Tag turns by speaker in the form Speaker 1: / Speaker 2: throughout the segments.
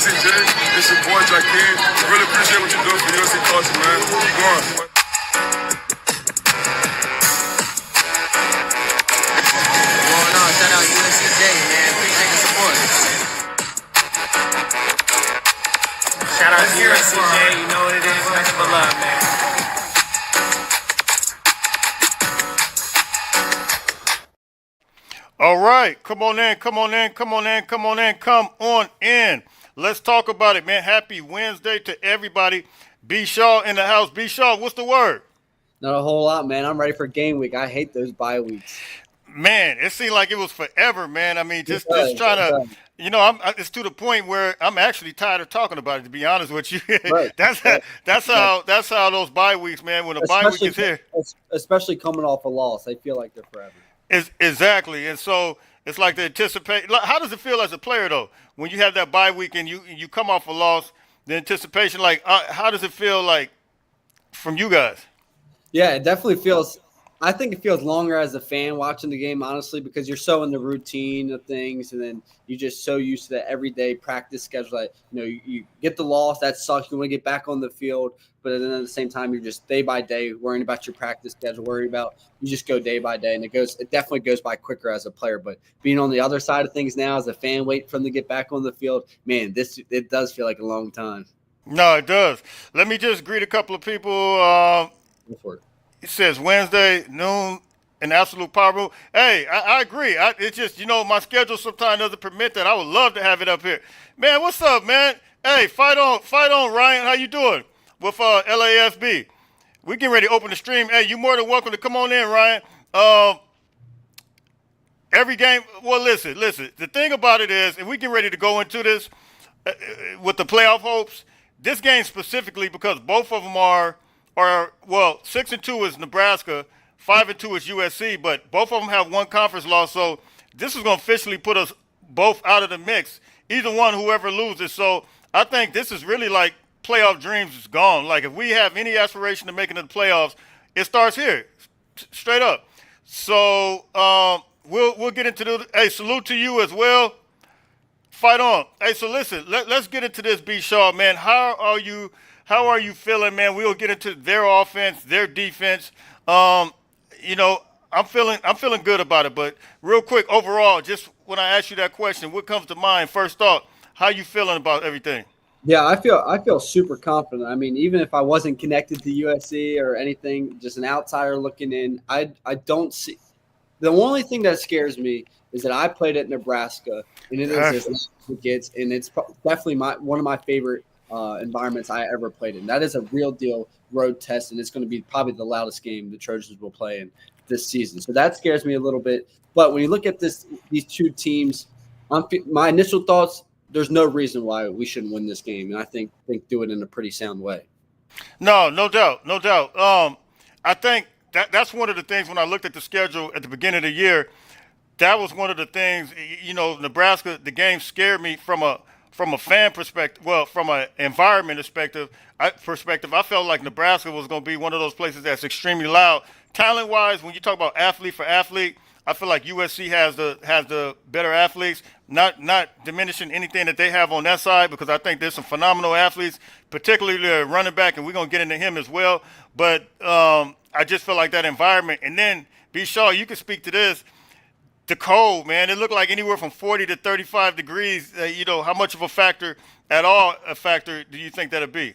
Speaker 1: USCJ. It's your boy Jakeem. Really appreciate what you're doing for USC culture, man. Keep going.
Speaker 2: Going on, shout out USCJ, man. Appreciate the support. Shout out to USCJ. You know what it is. Thanks for love, man.
Speaker 3: All right, come on in. Let's talk about it, man. Happy Wednesday to everybody. B. Shaw in the house. B. Shaw, what's the word?
Speaker 4: Not a whole lot, man. I'm ready for game week. I hate those bye weeks.
Speaker 3: Man, it seemed like it was forever, man. I mean, just trying to, it's to the point where I'm actually tired of talking about it. To be honest with you,
Speaker 4: Right.
Speaker 3: that's how those bye weeks, man. When a bye week is here,
Speaker 4: especially coming off a loss, I feel like they're forever.
Speaker 3: Exactly, and so it's like the anticipation. How does it feel as a player though when you have that bye week and you come off a loss? The anticipation, like, how does it feel like from you guys?
Speaker 4: Yeah, it definitely feels. I think it feels longer as a fan watching the game, honestly, because you're so in the routine of things, and then you're just so used to that everyday practice schedule. That you get the loss, that sucks. You want to get back on the field, but then at the same time, you're just day by day worrying about your practice schedule, worrying about you just go day by day, and it definitely goes by quicker as a player. But being on the other side of things now as a fan, waiting for them to get back on the field, man, it does feel like a long time.
Speaker 3: No, it does. Let me just greet a couple of people.
Speaker 4: Go for it.
Speaker 3: It says Wednesday, noon, an absolute power move. Hey, I agree. It's just, my schedule sometimes doesn't permit that. I would love to have it up here. Man, what's up, man? Hey, fight on, Ryan. How you doing with LAFB? We getting ready to open the stream. Hey, you're more than welcome to come on in, Ryan. Every game, well, listen. The thing about it is, and we get ready to go into this with the playoff hopes, this game specifically, because both of them are 6-2 is Nebraska, 5-2 is USC, but both of them have one conference loss, so this is going to officially put us both out of the mix. Either one, whoever loses. So I think this is really like playoff dreams is gone. Like if we have any aspiration to making the playoffs, it starts here, straight up. So we'll get into the. Hey, salute to you as well. Fight on. Hey, so listen, let's get into this, B. Shaw, man. How are you feeling, man? We'll get into their offense, their defense. I'm feeling good about it. But real quick, overall, just when I ask you that question, what comes to mind? First thought, how you feeling about everything?
Speaker 4: Yeah, I feel super confident. I mean, even if I wasn't connected to USC or anything, just an outsider looking in, I don't see. The only thing that scares me is that I played at Nebraska, and it is as it gets, and it's definitely one of my favorite environments I ever played in. That is a real deal road test, and it's going to be probably the loudest game the Trojans will play in this season. So that scares me a little bit. But when you look at these two teams, my initial thoughts, there's no reason why we shouldn't win this game, and I think do it in a pretty sound way.
Speaker 3: No doubt. I think that's one of the things when I looked at the schedule at the beginning of the year. That was one of the things, Nebraska, the game scared me from a fan perspective, from an environment perspective, I felt like Nebraska was going to be one of those places that's extremely loud. Talent-wise, when you talk about athlete for athlete, I feel like USC has the better athletes, not diminishing anything that they have on that side, because I think there's some phenomenal athletes, particularly the running back, and we're going to get into him as well. But I just feel like that environment. And then, B. Shaw, you can speak to this. The cold, man, it looked like anywhere from 40 to 35 degrees. How much of a factor do you think that'll be?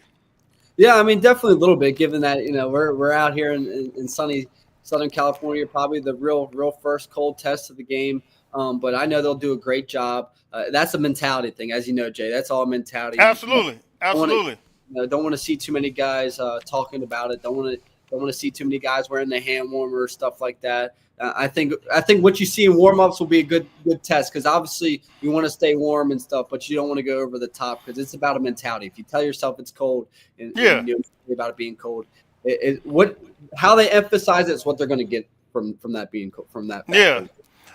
Speaker 4: Yeah, I mean, definitely a little bit, given that, we're out here in sunny Southern California, probably the real first cold test of the game. But I know they'll do a great job. That's a mentality thing, as you know, Jay. That's all mentality.
Speaker 3: Absolutely.
Speaker 4: Don't want to see too many guys talking about it. Don't want to see too many guys wearing the hand warmer, stuff like that. I think what you see in warm-ups will be a good test, because obviously you want to stay warm and stuff, but you don't want to go over the top, because it's about a mentality. If you tell yourself it's cold and you know about it being cold, how they emphasize it is what they're going to get from that being cold, from that.
Speaker 3: Yeah.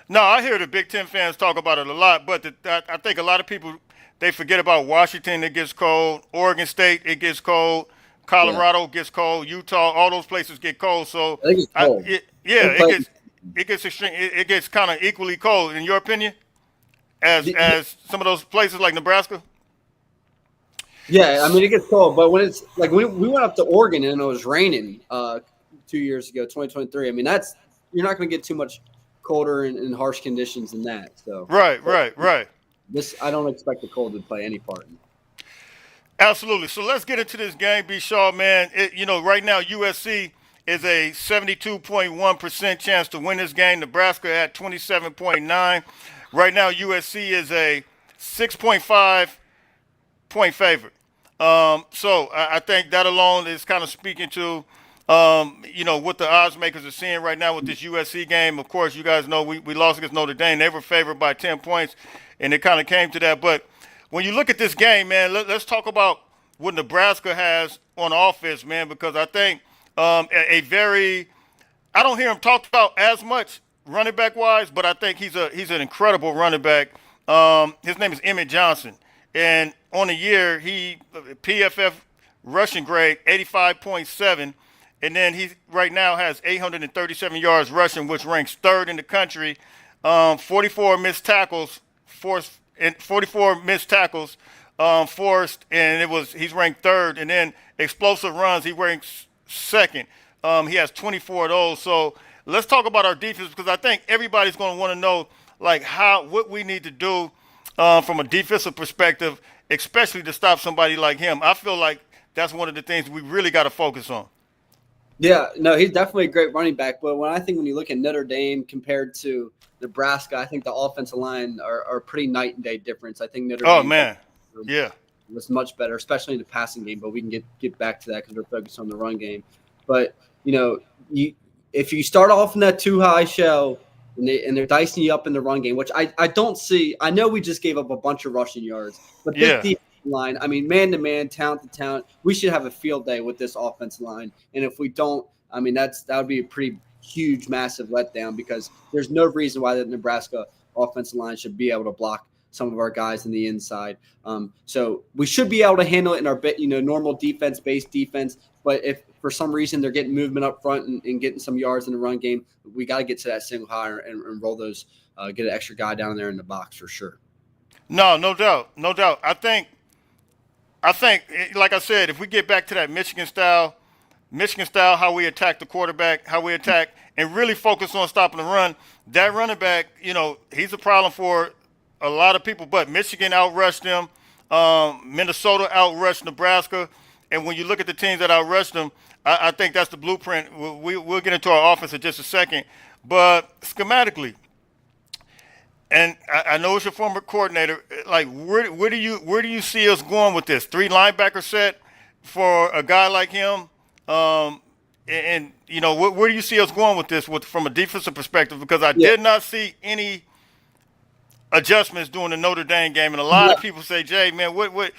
Speaker 3: No, I hear the Big Ten fans talk about it a lot, but I think a lot of people, they forget about Washington. It gets cold. Oregon State, it gets cold. Colorado gets cold. Utah, all those places get cold. So it gets extreme. It gets kind of equally cold, in your opinion, as some of those places like Nebraska.
Speaker 4: Yeah, I mean it gets cold, but when it's like when we went up to Oregon and it was raining 2 years ago, 2023. I mean you're not going to get too much colder and harsh conditions than that. So
Speaker 3: Right.
Speaker 4: this I don't expect the cold to play any part in it.
Speaker 3: Absolutely. So let's get into this game, B. Shaw, man. Right now USC is a 72.1% chance to win this game. Nebraska at 27.9. Right now USC is a 6.5 point favorite. So I think that alone is kind of speaking to, what the odds makers are seeing right now with this USC game. Of course, you guys know we lost against Notre Dame. They were favored by 10 points, and it kind of came to that. But when you look at this game, man, let's talk about what Nebraska has on offense, man, because I think I don't hear him talked about as much running back wise, but I think he's an incredible running back. His name is Emmett Johnson, and on the year he PFF rushing grade 85.7, and then he right now has 837 yards rushing, which ranks third in the country. 44 missed tackles forced, and 44 missed tackles forced, and he's ranked third. And then explosive runs, he ranks second. He has 24 of those. So let's talk about our defense, because I think everybody's going to want to know what we need to do from a defensive perspective, especially to stop somebody like him. I feel like that's one of the things we really got to focus on.
Speaker 4: Yeah, no, he's definitely a great running back. But when you look at Notre Dame compared to Nebraska, I think the offensive line are pretty night and day difference. I think Notre Dame
Speaker 3: Man, yeah,
Speaker 4: was much better, especially in the passing game. But we can get back to that because we're focused on the run game. But if you start off in that too high shell and they're dicing you up in the run game, which I don't see. I know we just gave up a bunch of rushing yards, but this defensive line, I mean, man to man, talent to talent, we should have a field day with this offensive line. And if we don't, I mean, that would be a pretty huge, massive letdown, because there's no reason why the Nebraska offensive line should be able to block some of our guys in the inside. So we should be able to handle it in our normal defense-based defense. But if for some reason they're getting movement up front and getting some yards in the run game, we got to get to that single high and roll those, get an extra guy down there in the box for sure.
Speaker 3: No doubt. I think, like I said, if we get back to that Michigan style, how we attack the quarterback, how we attack, and really focus on stopping the run, that running back, he's a problem for a lot of people. But Michigan outrushed them. Minnesota outrushed Nebraska. And when you look at the teams that outrushed them, I think that's the blueprint. We'll get into our offense in just a second. But schematically, and I know it's your former coordinator, like where do you see us going with this? 3 linebacker set for a guy like him? Where do you see us going with this from a defensive perspective? Because I did not see any adjustments during the Notre Dame game, and a lot of people say, Jay, man, what?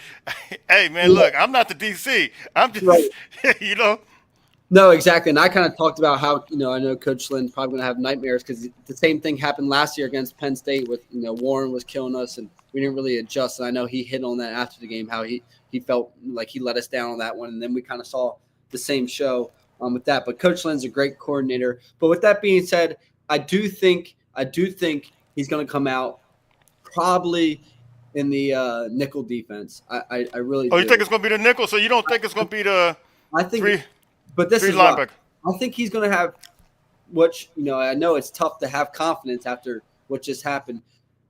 Speaker 3: Hey, man, look, I'm not the DC. I'm just,
Speaker 4: right. No, exactly. And I kind of talked about how, I know Coach Lynn's probably going to have nightmares because the same thing happened last year against Penn State with, Warren was killing us and we didn't really adjust. And I know he hit on that after the game, how he felt like he let us down on that one. And then we kind of saw the same show with that. But Coach Lynn's a great coordinator. But with that being said, I do think he's going to come out probably in the nickel defense. I really do.
Speaker 3: You think it's going to be the nickel? So you don't think it's going to be the three?
Speaker 4: But this is
Speaker 3: linebacker.
Speaker 4: I think he's going to have, which, I know it's tough to have confidence after what just happened.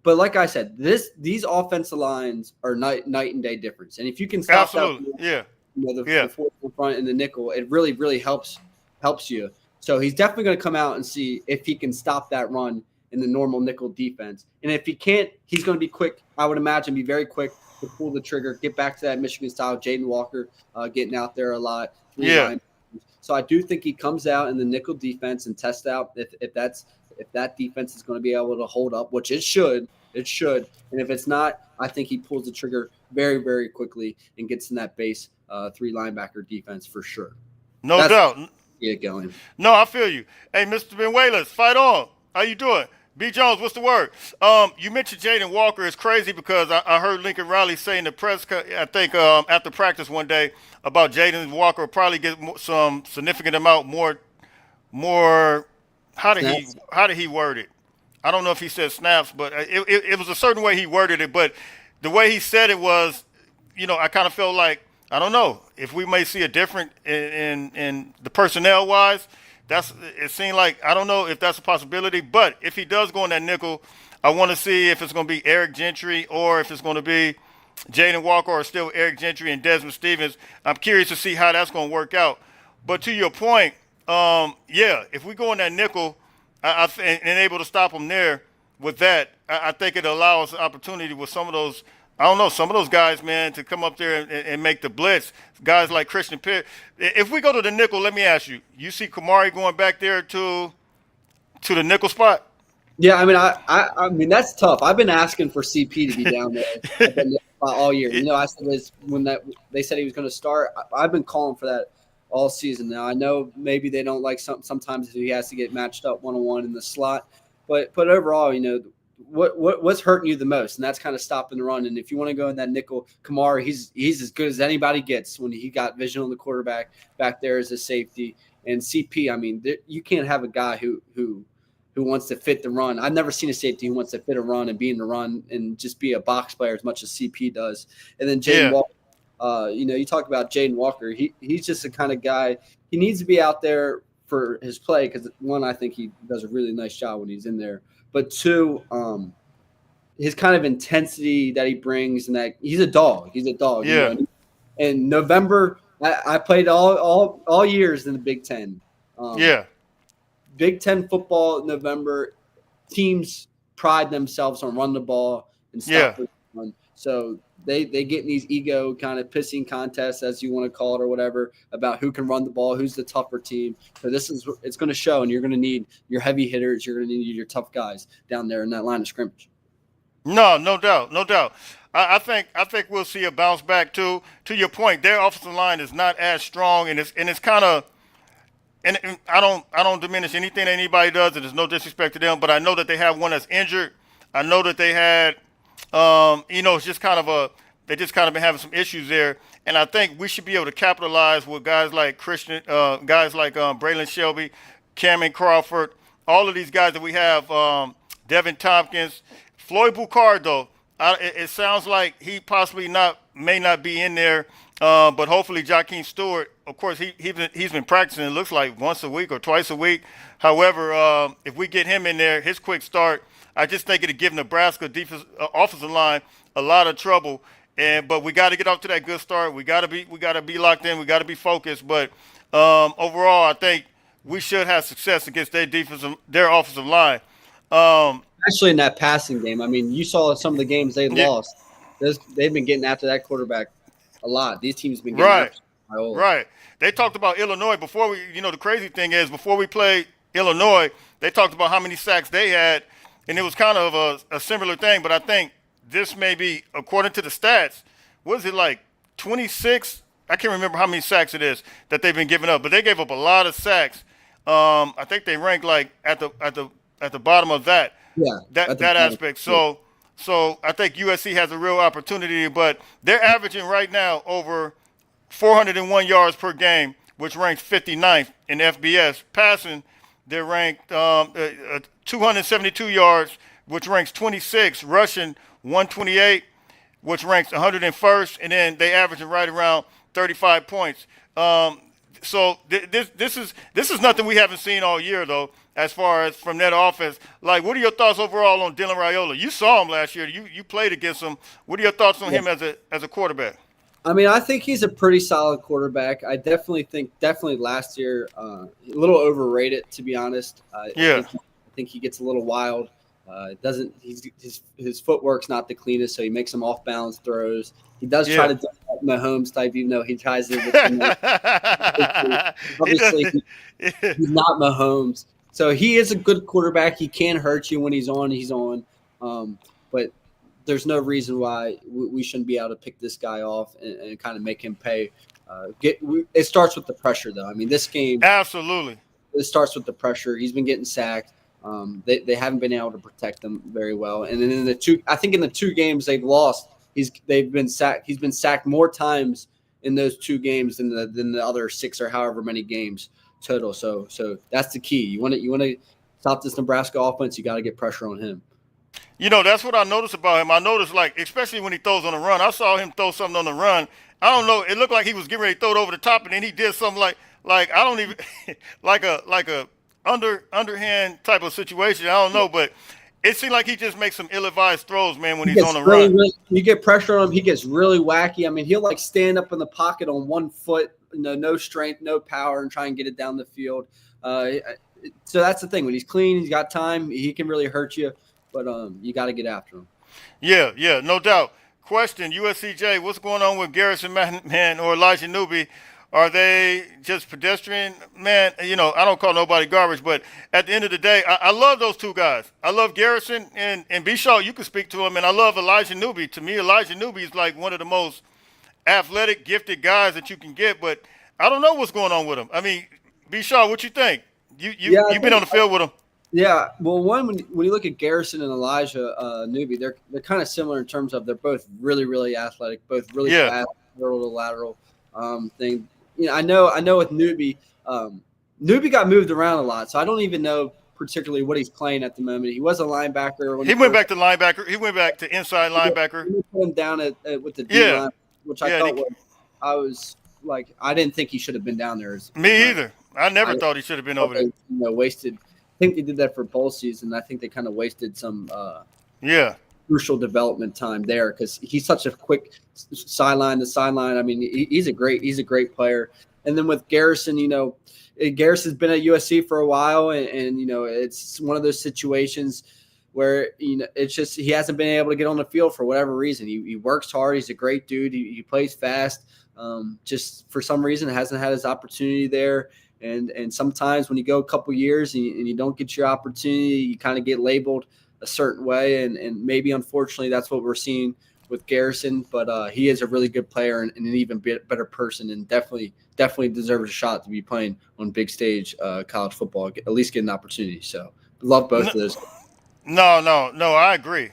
Speaker 4: But like I said, these offensive lines are night and day difference. And if you can stop the fourth in front and the nickel, it really, really helps you. So he's definitely going to come out and see if he can stop that run in the normal nickel defense. And if he can't, he's going to be quick. I would imagine be very quick to pull the trigger, get back to that Michigan style. Jaden Walker getting out there a lot. So I do think he comes out in the nickel defense and tests out if that defense is going to be able to hold up, which it should. And if it's not, I think he pulls the trigger very, very quickly and gets in that base 3 linebacker defense for sure.
Speaker 3: No doubt.
Speaker 4: Yeah, going.
Speaker 3: No, I feel you. Hey, Mr. Benuelas, fight on. How you doing? B. Jones, what's the word? You mentioned Jaden Walker. It's crazy because I heard Lincoln Riley say in the press, I think after practice one day, about Jaden Walker probably get some significant amount more. How did he word it? I don't know if he said snaps, but it was a certain way he worded it. But the way he said it was I kind of felt like, I don't know if we may see a different in the personnel wise. It seemed like, I don't know if that's a possibility, but if he does go in that nickel, I want to see if it's going to be Eric Gentry or if it's going to be Jaden Walker or still Eric Gentry and Desmond Stevens. I'm curious to see how that's going to work out. But to your point, if we go in that nickel and able to stop them there with that, I think it allows the opportunity with some of those. I don't know, some of those guys, man, to come up there and make the blitz. Guys like Christian Pitt. If we go to the nickel, let me ask you: you see Kamari going back there to the nickel spot?
Speaker 4: Yeah, I mean, I mean that's tough. I've been asking for CP to be down there all year. I said this when they said he was going to start. I've been calling for that all season. Now I know maybe they don't like sometimes he has to get matched up 1-on-1 in the slot, but overall, what's hurting you the most, and that's kind of stopping the run. And if you want to go in that nickel, Kamara, he's as good as anybody gets when he got vision on the quarterback back there as a safety. And CP, I mean, you can't have a guy who wants to fit the run. I've never seen a safety who wants to fit a run and be in the run and just be a box player as much as CP does. And then Jaden Walker, you talk about Jaden Walker. He's just the kind of guy, he needs to be out there for his play because, one, I think he does a really nice job when he's in there. But two, his kind of intensity that he brings, and that he's a dog. He's a dog.
Speaker 3: Yeah.
Speaker 4: And November, I played all years in the Big Ten. Big Ten football, November, teams pride themselves on running the ball and stop the run. So they get in these ego kind of pissing contests, as you want to call it or whatever, about who can run the ball, who's the tougher team. So it's going to show, and you're going to need your heavy hitters. You're going to need your tough guys down there in that line of scrimmage.
Speaker 3: No doubt. I think we'll see a bounce back too. To your point, their offensive line is not as strong, and it's kind of. And I don't diminish anything that anybody does, and there's no disrespect to them. But I know that they have one that's injured. I know that they had, it's just kind of they just kind of been having some issues there. And I think we should be able to capitalize with guys like Braylon Shelby, Cameron Crawford, all of these guys that we have, Devin Tompkins, Floyd Boucard, though. It sounds like he possibly may not be in there. But hopefully Jakeem Stewart, of course, he's been practicing, it looks like, once a week or twice a week. However, if we get him in there, his quick start, I just think it'll give Nebraska offensive line a lot of trouble. But we got to get off to that good start. We got to be locked in. We got to be focused. But overall, I think we should have success against their offensive line.
Speaker 4: Especially in that passing game. I mean, you saw some of the games they lost. They've been getting after that quarterback a lot. These teams have been getting
Speaker 3: right. They talked about Illinois before we. The crazy thing is, before we played Illinois, they talked about how many sacks they had, and it was kind of a similar thing. But I think this may be, according to the stats, what is it like 26? I can't remember how many sacks it is that they've been giving up, but they gave up a lot of sacks. I think they ranked like at the bottom of that.
Speaker 4: Yeah,
Speaker 3: that aspect. So I think USC has a real opportunity, but they're averaging right now over 401 yards per game, which ranks 59th in FBS. Passing, they're ranked 272 yards, which ranks 26. Rushing, 128, which ranks 101st, and then they averaging right around 35 points. So this is nothing we haven't seen all year, though, as far as from that offense. Like, what are your thoughts overall on Dylan Raiola? You saw him last year. You played against him. What are your thoughts on him as a quarterback?
Speaker 4: I mean, I think he's a pretty solid quarterback. I definitely think last year a little overrated, to be honest. I think he gets a little wild. His footwork's not the cleanest, so he makes some off balance throws. He does try to do that Mahomes type, even though he tries to. Obviously, he's not Mahomes, so he is a good quarterback. He can hurt you when he's on. But there's no reason why we shouldn't be able to pick this guy off and kind of make him pay. It starts with the pressure, though. I mean, this game absolutely. It starts with the pressure. He's been getting sacked. They haven't been able to protect them very well. And then in the two games they've lost, he's been sacked more times in those two games than the other 6 or however many games total. So that's the key. You want to stop this Nebraska offense, you got to get pressure on him.
Speaker 3: You know, that's what I noticed about him. I noticed, like, especially when he throws on the run. I saw him throw something on the run. I don't know. It looked like he was getting ready to throw it over the top, and then he did something like I don't even like a underhand type of situation. I don't know, but it seemed like he just makes some ill-advised throws, man, when
Speaker 4: He
Speaker 3: he's on
Speaker 4: gets
Speaker 3: the
Speaker 4: really,
Speaker 3: run.
Speaker 4: really, you get pressure on him. He gets really wacky. I mean, he'll like stand up in the pocket on one foot, no strength, no power, and try and get it down the field. So that's the thing. When he's clean, he's got time. He can really hurt you, but you got to get after him.
Speaker 3: Yeah, yeah, no doubt. Question: USCJ, what's going on with Garrison Man or Elijah Newby? Are they just pedestrian? Man, you know, I don't call nobody garbage, but at the end of the day, I love those two guys. I love Garrison and B. Shaw, you can speak to him, and I love Elijah Newby. To me, Elijah Newby is like one of the most athletic, gifted guys that you can get, but I don't know what's going on with him. I mean, B. Shaw, what you think?
Speaker 4: Yeah,
Speaker 3: You've been on the field with him.
Speaker 4: yeah. Well, when you look at Garrison and Elijah Newby, they're kind of similar in terms of they're both really really athletic, both really
Speaker 3: Yeah.
Speaker 4: fast, lateral to lateral thing. You know, I know with Newby, Newby got moved around a lot, so I don't even know particularly what he's playing at the moment. He was a linebacker when
Speaker 3: He went back to linebacker. He went back to inside linebacker.
Speaker 4: he put him down with the D
Speaker 3: Yeah.
Speaker 4: line, which I
Speaker 3: Yeah,
Speaker 4: thought was like I didn't think he should have been down there.
Speaker 3: Me either. I never
Speaker 4: I
Speaker 3: thought he should have been over there.
Speaker 4: wasted. I think they did that for bowl season. I think they kind of wasted some
Speaker 3: Yeah.
Speaker 4: crucial development time there because he's such a quick sideline to sideline. I mean, he's a great player. And then with Garrison, you know, Garrison's been at USC for a while, and you know, it's one of those situations where you know it's just he hasn't been able to get on the field for whatever reason. He works hard. He's a great dude. He plays fast. Just for some reason, hasn't had his opportunity there. And sometimes when you go a couple years and you don't get your opportunity, you kind of get labeled a certain way. And maybe, unfortunately, that's what we're seeing with Garrison. But he is a really good player and an even better person, and definitely deserves a shot to be playing on big stage college football, at least get an opportunity. So love both of those.
Speaker 3: No, I agree.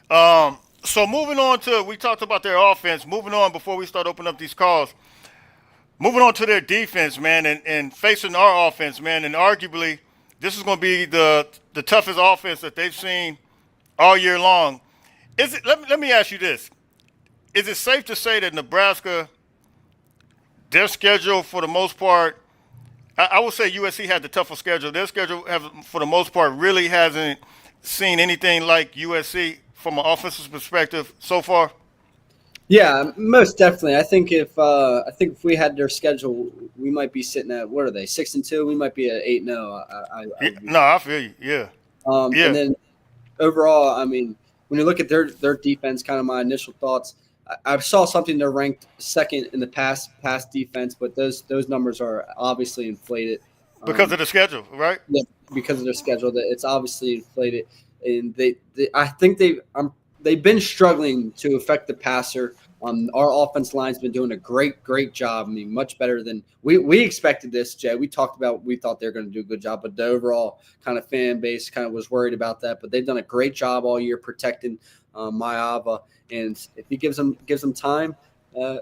Speaker 3: So moving on to, we talked about their offense. Moving on before we start opening up these calls. Moving on to their defense, man, and facing our offense, man, and arguably this is going to be the toughest offense that they've seen all year long. Is it? Let me ask you this: is it safe to say that Nebraska, their schedule for the most part, I would say USC had the tougher schedule. Their schedule, for the most part, really hasn't seen anything like USC from an offensive perspective so far.
Speaker 4: Yeah, most definitely. I think if we had their schedule, we might be sitting at what are they 6-2? We might be at 8-0.
Speaker 3: No, I feel you. Yeah. Yeah.
Speaker 4: And then overall, I mean, when you look at their defense, kind of my initial thoughts, I saw something they're ranked second in the pass defense, but those numbers are obviously inflated
Speaker 3: Because of the schedule, right?
Speaker 4: yeah, because of their schedule. That it's obviously inflated, and I think they've been struggling to affect the passer. Our offense line's been doing a great job. I mean, much better than we expected this, Jay. We talked about we thought they were going to do a good job, but the overall kind of fan base kind of was worried about that. But they've done a great job all year protecting Mayava, and if he gives them time,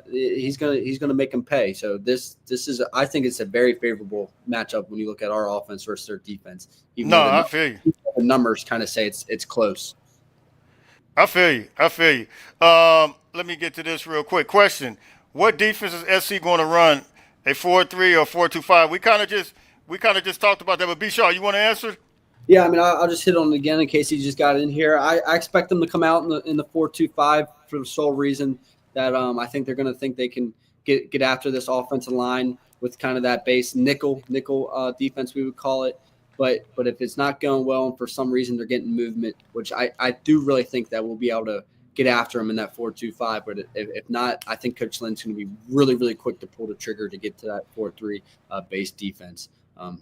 Speaker 4: he's gonna make them pay. So this is I think it's a very favorable matchup when you look at our offense versus their defense. Even though
Speaker 3: I feel you.
Speaker 4: the numbers kind of say it's close.
Speaker 3: I feel you. Let me get to this real quick. Question: what defense is SC going to run? A 4-3 or 4-2-5? We kind of just talked about that. But B. Shaw, you want to answer?
Speaker 4: Yeah, I mean, I'll just hit on it again in case he just got in here. I expect them to come out in the 4-2-5 for the sole reason that I think they're going to think they can get after this offensive line with kind of that base nickel defense, we would call it. But if it's not going well and for some reason they're getting movement, which I do really think that we'll be able to get after them in that 4-2-5. But if not, I think Coach Lynn's going to be really, really quick to pull the trigger to get to that 4-3 base defense.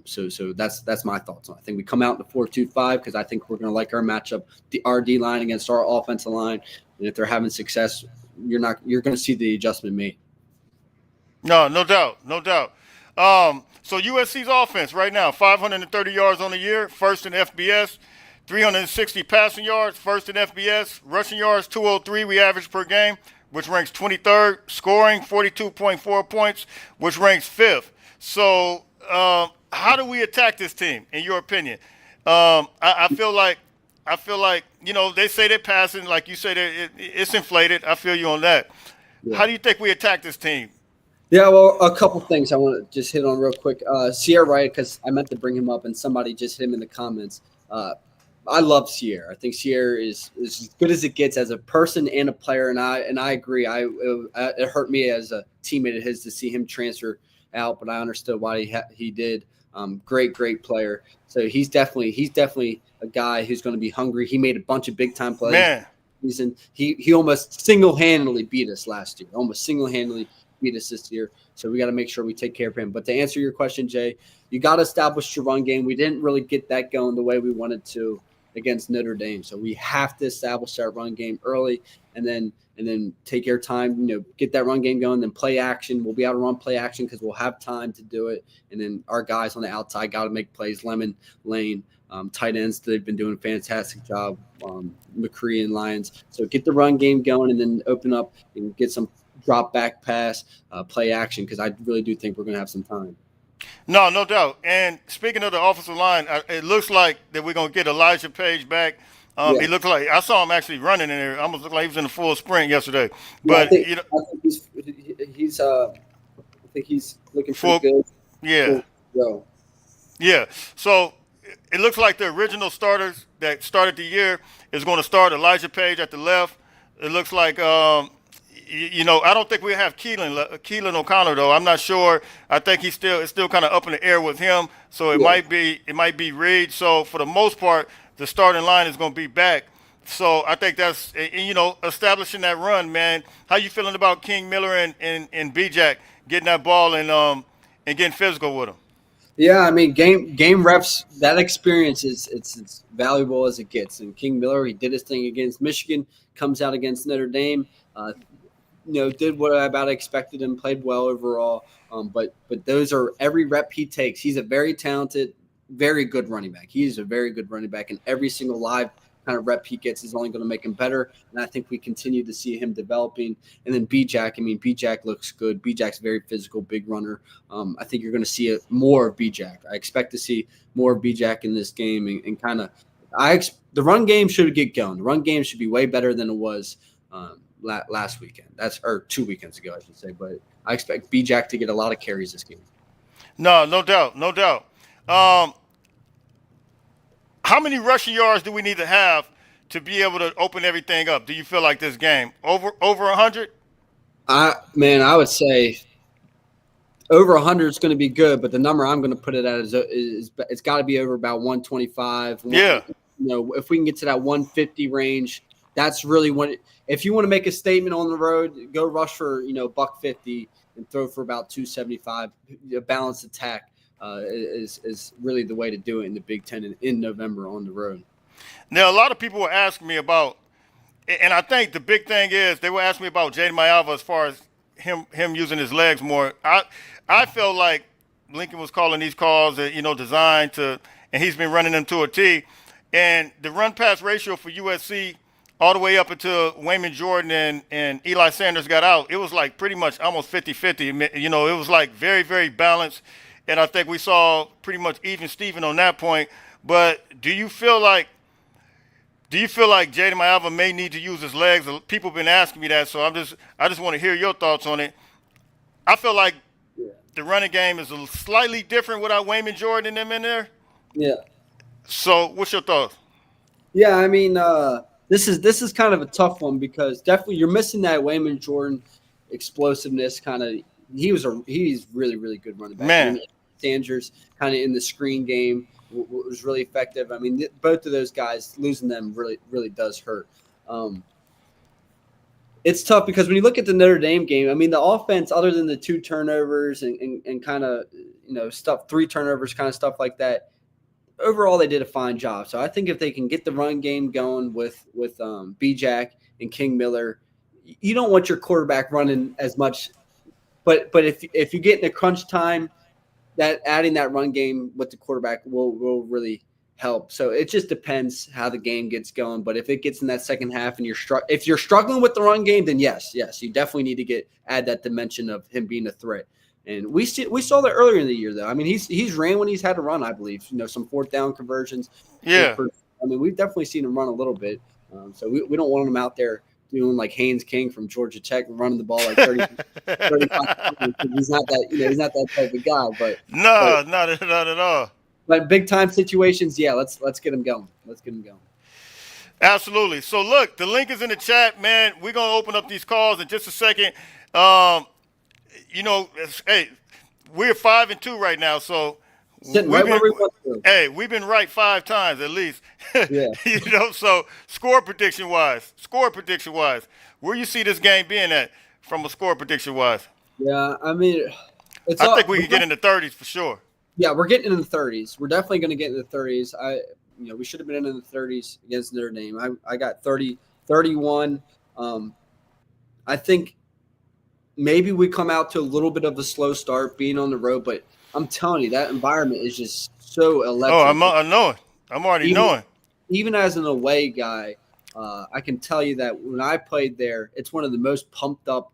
Speaker 4: So that's my thoughts on it. I think we come out in the 4-2-5 because I think we're going to like our matchup, the RD line against our offensive line. And if they're having success, you're going to see the adjustment made.
Speaker 3: No doubt. So USC's offense right now, 530 yards on the year, first in FBS, 360 passing yards, first in FBS, rushing yards 203 we average per game, which ranks 23rd, scoring 42.4 points, which ranks 5th. So how do we attack this team, in your opinion? I feel like I feel like, they say they're passing, like you say, it's inflated. I feel you on that.
Speaker 4: Yeah.
Speaker 3: How do you think we attack this team?
Speaker 4: Yeah, well, a couple things I want to just hit on real quick. Sierra Wright, because I meant to bring him up, and somebody just hit him in the comments. I love Sierra. I think Sierra is as good as it gets as a person and a player, and I agree. It hurt me as a teammate of his to see him transfer out, but I understood why he did. Great player. So he's definitely a guy who's going to be hungry. He made a bunch of big time plays.
Speaker 3: Man,
Speaker 4: he almost single-handedly beat us last year. Almost single-handedly beat us this year. So we got to make sure we take care of him. But to answer your question, Jay, you got to establish your run game. We didn't really get that going the way we wanted to against Notre Dame. So we have to establish that run game early and then take your time, get that run game going, then play action. We'll be able to run play action because we'll have time to do it. And then our guys on the outside got to make plays. Lemon, Lane, tight ends, they've been doing a fantastic job. McCree and Lyons. So get the run game going and then open up and get some drop back pass, play action, because I really do think we're going to have some time.
Speaker 3: no doubt. And speaking of the offensive line, it looks like that we're going to get Elijah Page back. He looked like I saw him actually running in there. Almost looked like he was in a full sprint yesterday. But
Speaker 4: I think he's looking pretty good.
Speaker 3: Yeah.
Speaker 4: Cool.
Speaker 3: Yeah. So it looks like the original starters that started the year is going to start Elijah Page at the left. It looks like I don't think we have Keelan O'Connor though. I'm not sure. I think it's still kind of up in the air with him. So it might be Reed. So for the most part, the starting line is going to be back. So I think that's establishing that run, man. How you feeling about King Miller and B-Jack getting that ball and getting physical with him?
Speaker 4: Yeah, I mean, game reps, that experience it's valuable as it gets. And King Miller, he did his thing against Michigan, comes out against Notre Dame. Did what I about expected and played well overall. But those are every rep he takes. He's a very talented, very good running back. He is a very good running back, and every single live kind of rep he gets is only going to make him better. And I think we continue to see him developing. And then B-Jack, B-Jack looks good. B-Jack's a very physical, big runner. I think you're going to see more of B-Jack. I expect to see more of B-Jack in this game and kind of the run game should get going. The run game should be way better than it was last weekend. Or 2 weekends ago, I should say. But I expect B-Jack to get a lot of carries this game.
Speaker 3: No doubt. How many rushing yards do we need to have to be able to open everything up? Do you feel like this game over 100?
Speaker 4: I would say over 100 is going to be good, but the number I'm going to put it at is it's got to be over about 125.
Speaker 3: Yeah.
Speaker 4: If we can get to that 150 range, that's really if you want to make a statement on the road, go rush for $150 and throw for about 275. A balanced attack is really the way to do it in the Big Ten in November on the road.
Speaker 3: Now, a lot of people were asking me about, and I think the big thing is they were asking me about Jaden Mayava as far as him using his legs more. I felt like Lincoln was calling these calls that, designed to, and he's been running them to a T. And the run-pass ratio for USC all the way up until Wayman Jordan and Eli Sanders got out, it was like pretty much almost 50-50. It was like very, very balanced. And I think we saw pretty much even Steven on that point. But do you feel like Jaden Mayava may need to use his legs? People have been asking me that, so I just want to hear your thoughts on it. I feel like the running game is slightly different without Wayman Jordan and them in there.
Speaker 4: Yeah. So
Speaker 3: what's your thoughts?
Speaker 4: Yeah, this is kind of a tough one because definitely you're missing that Wayman Jordan explosiveness kind of. He's really, really good running back.
Speaker 3: Man.
Speaker 4: Sanders kind of in the screen game was really effective. Both of those guys, losing them really, really does hurt. It's tough because when you look at the Notre Dame game, the offense, other than the 2 turnovers and kind of, 3 turnovers, kind of stuff like that, overall they did a fine job. So I think if they can get the run game going with B-Jack and King Miller, you don't want your quarterback running as much. But if you get in a crunch time, that adding that run game with the quarterback will really help. So it just depends how the game gets going. But if it gets in that second half and if you're struggling with the run game, then yes, you definitely need to add that dimension of him being a threat. And we saw that earlier in the year, though. He's ran when he's had to run, I believe. Some 4th down conversions.
Speaker 3: Yeah.
Speaker 4: I mean, we've definitely seen him run a little bit. So we don't want him out there doing like Haynes King from Georgia Tech and running the ball like 35 times. He's not that, he's not that type of guy. But
Speaker 3: not at all.
Speaker 4: But big time situations, yeah, let's get him going. Let's get him going.
Speaker 3: Absolutely. So look, the link is in the chat, man. We're gonna open up these calls in just a second. Hey, we're 5-2 right now, so we've been right 5 times at least.
Speaker 4: Yeah.
Speaker 3: So score prediction wise, where you see this game being at from a score prediction wise?
Speaker 4: Yeah, I mean,
Speaker 3: I think we can get in the 30s for sure.
Speaker 4: Yeah, we're getting in the 30s. We're definitely going to get in the 30s. We should have been in the 30s against Notre Dame. I got 31. I think maybe we come out to a little bit of a slow start being on the road, but I'm telling you, that environment is just so electric.
Speaker 3: Oh, I know it. I'm already knowing.
Speaker 4: Even as an away guy, I can tell you that when I played there, it's one of the most pumped up,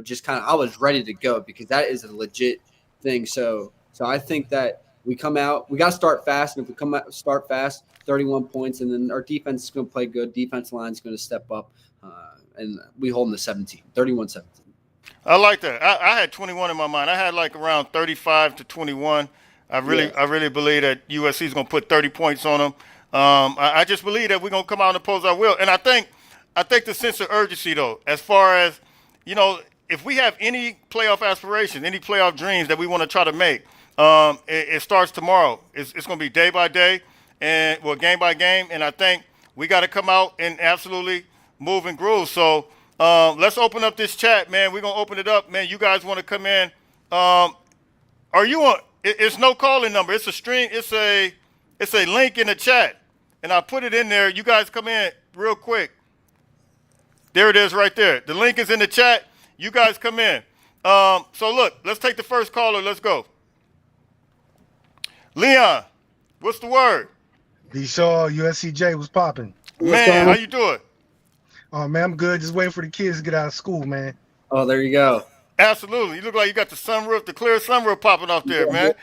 Speaker 4: just kind of I was ready to go because that is a legit thing. So I think that we come out, we got to start fast. And if we start fast, 31 points, and then our defense is going to play good. Defense line is going to step up, and we hold them to 31-17.
Speaker 3: I like that. I had 21 in my mind. I had like around 35 to 21. I really believe that USC is going to put 30 points on them. I just believe that we're going to come out and oppose our will. And I think the sense of urgency, though, as far as, if we have any playoff aspirations, any playoff dreams that we want to try to make, it starts tomorrow. It's going to be day by day and game by game. And I think we got to come out and absolutely move and groove. So let's open up this chat, man. We're going to open it up, man. You guys want to come in? Are you on? It's no calling number. It's a stream. It's a link in the chat, and I put it in there. You guys come in real quick. There it is right there. The link is in the chat. You guys come in. So look, let's take the first caller. Let's go. Leon, what's the word?
Speaker 5: B-Shaw, USCJ was popping.
Speaker 3: Man, how you doing?
Speaker 5: Oh, man, I'm good. Just waiting for the kids to get out of school, man.
Speaker 4: Oh, there you go.
Speaker 3: Absolutely. You look like you got the clear sunroof popping off there, man.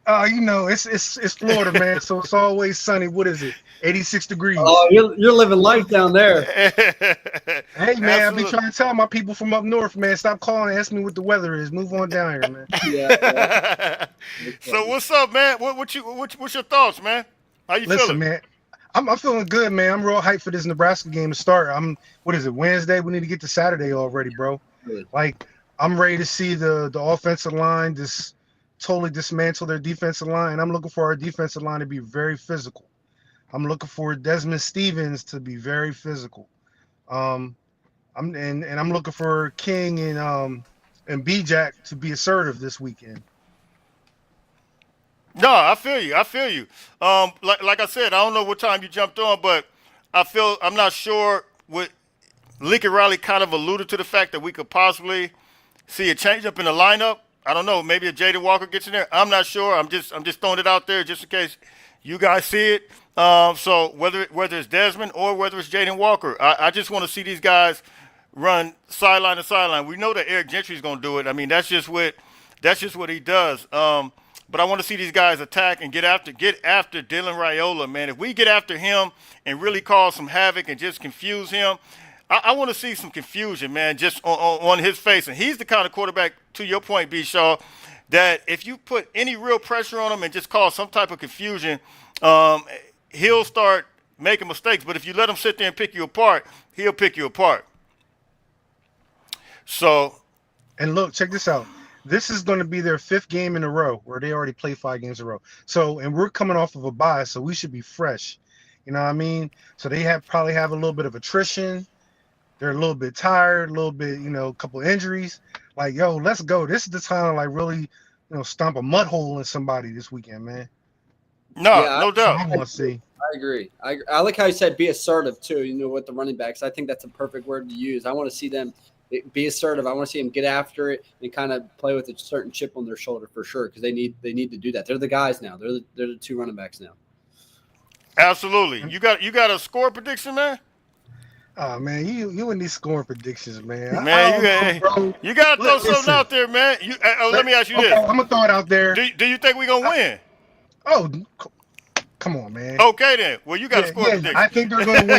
Speaker 5: It's Florida, man. So it's always sunny. What is it? 86 degrees.
Speaker 4: Oh, you're living life down there.
Speaker 5: Hey, man, I be trying to tell my people from up north, man, stop calling and ask me what the weather is. Move on down here, man.
Speaker 4: Yeah.
Speaker 3: So what's up, man? What's your thoughts, man? How you feeling?
Speaker 5: Listen, man, I'm feeling good, man. I'm real hyped for this Nebraska game to start. What is it, Wednesday? We need to get to Saturday already, bro. Like, I'm ready to see the offensive line just totally dismantle their defensive line. I'm looking for our defensive line to be very physical. I'm looking for Desmond Stevens to be very physical. I'm looking for King and B-Jack to be assertive this weekend.
Speaker 3: No, I feel you. Like I said, I don't know what time you jumped on, but I'm not sure what Lincoln Riley kind of alluded to the fact that we could possibly see a change up in the lineup. I don't know. Maybe if Jaden Walker gets in there, I'm not sure. I'm just throwing it out there just in case you guys see it. So whether it's Desmond or whether it's Jaden Walker, I just want to see these guys run sideline to sideline. We know that Eric Gentry's going to do it. I mean, that's just what he does. But I want to see these guys attack and get after Dylan Raiola, man. If we get after him and really cause some havoc and just confuse him, I want to see some confusion, man, just on his face. And he's the kind of quarterback, to your point, B. Shaw, that if you put any real pressure on him and just cause some type of confusion, he'll start making mistakes. But if you let him sit there and pick you apart, he'll pick you apart. So.
Speaker 5: And look, check this out. This is going to be their 5th game in a row where they already played 5 games in a row. So, and we're coming off of a bye, so we should be fresh. You know what I mean? So they probably have a little bit of attrition. They're a little bit tired, a little bit, a couple injuries. Like, yo, let's go. This is the time to like really, stomp a mud hole in somebody this weekend, man.
Speaker 3: No doubt.
Speaker 5: I want to see.
Speaker 4: I agree. I like how you said be assertive too. With the running backs, I think that's a perfect word to use. I want to see them be assertive. I want to see them get after it and kind of play with a certain chip on their shoulder for sure because they need to do that. They're the guys now. They're the 2 running backs now.
Speaker 3: Absolutely. You got a score prediction, man?
Speaker 5: Oh man, you and these scoring predictions, man.
Speaker 3: Man, you gotta throw something out there, man. Let me ask you this.
Speaker 5: I'm gonna throw it out there.
Speaker 3: Do you think we're gonna win?
Speaker 5: Oh, come Come on, man.
Speaker 3: Okay, then. Well, you got a
Speaker 5: Yeah,
Speaker 3: score
Speaker 5: yeah.
Speaker 3: prediction.
Speaker 5: I think they're going to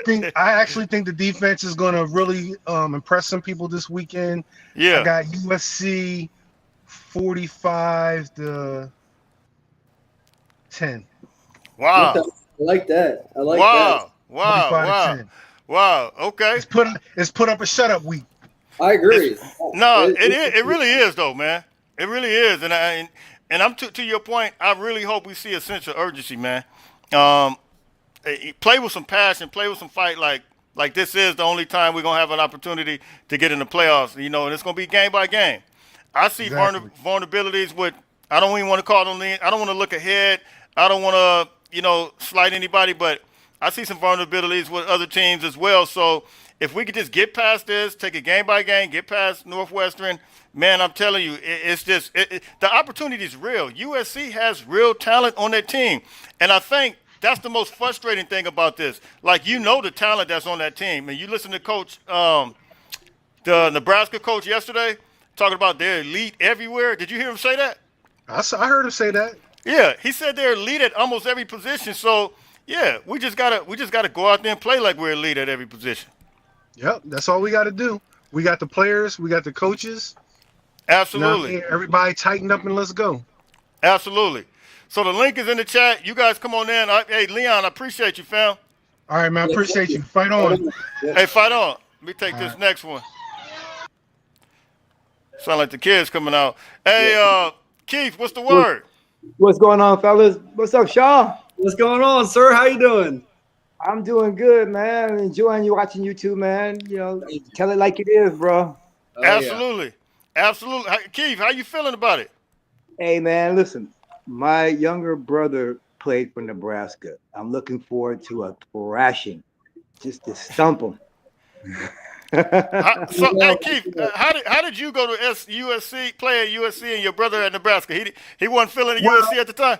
Speaker 5: win. I actually think the defense is going to really impress some people this weekend. I
Speaker 3: Yeah.
Speaker 5: got USC 45-10.
Speaker 3: Wow.
Speaker 4: Okay. I like that. I like that.
Speaker 3: Wow. Wow.
Speaker 5: 45 to
Speaker 3: Wow.
Speaker 5: 10.
Speaker 3: Wow. Okay.
Speaker 5: It's put up a shut up week.
Speaker 4: I agree.
Speaker 3: No, it really is though, man. It really is, and I'm to your point. I really hope we see a sense of urgency, man. Play with some passion, play with some fight. Like this is the only time we're gonna have an opportunity to get in the playoffs, and it's gonna be game by game. I see
Speaker 5: Exactly.
Speaker 3: vulnerabilities with. I don't even want to call them. I don't want to look ahead. I don't want to slight anybody, but I see some vulnerabilities with other teams as well. So if we could just get past this, take it game by game, get past Northwestern, man, I'm telling you, it's just the opportunity is real. USC has real talent on their team, and I think that's the most frustrating thing about this. Like the talent that's on that team, and you listen to Coach, the Nebraska coach yesterday, talking about they're elite everywhere. Did you hear him say that?
Speaker 5: I heard him say that.
Speaker 3: Yeah, he said they're elite at almost every position. So yeah, we just gotta go out there and play like we're elite at every position.
Speaker 5: Yep, that's all we got to do. We got the players, we got the coaches.
Speaker 3: Absolutely.
Speaker 5: Now, everybody tighten up and let's go.
Speaker 3: Absolutely. So the link is in the chat. You guys come on in. Hey, Leon, I appreciate you, fam.
Speaker 5: All right, man. I appreciate you. Fight on.
Speaker 3: Hey, fight on. Let me take this next one. Sound like the kids coming out. Hey, Keith, what's the word?
Speaker 6: What's going on, fellas? What's up, Sean?
Speaker 4: What's going on, sir? How you doing?
Speaker 6: I'm doing good, man. Enjoying you watching you too, man. Tell it like it is, bro.
Speaker 4: Oh,
Speaker 3: Absolutely. Absolutely. Keith, how you feeling about it?
Speaker 6: Hey, man, listen. My younger brother played for Nebraska. I'm looking forward to a thrashing, just to stump him.
Speaker 3: Hey, Keith, how did you go to USC, play at USC, and your brother at Nebraska? He wasn't feeling USC at the time?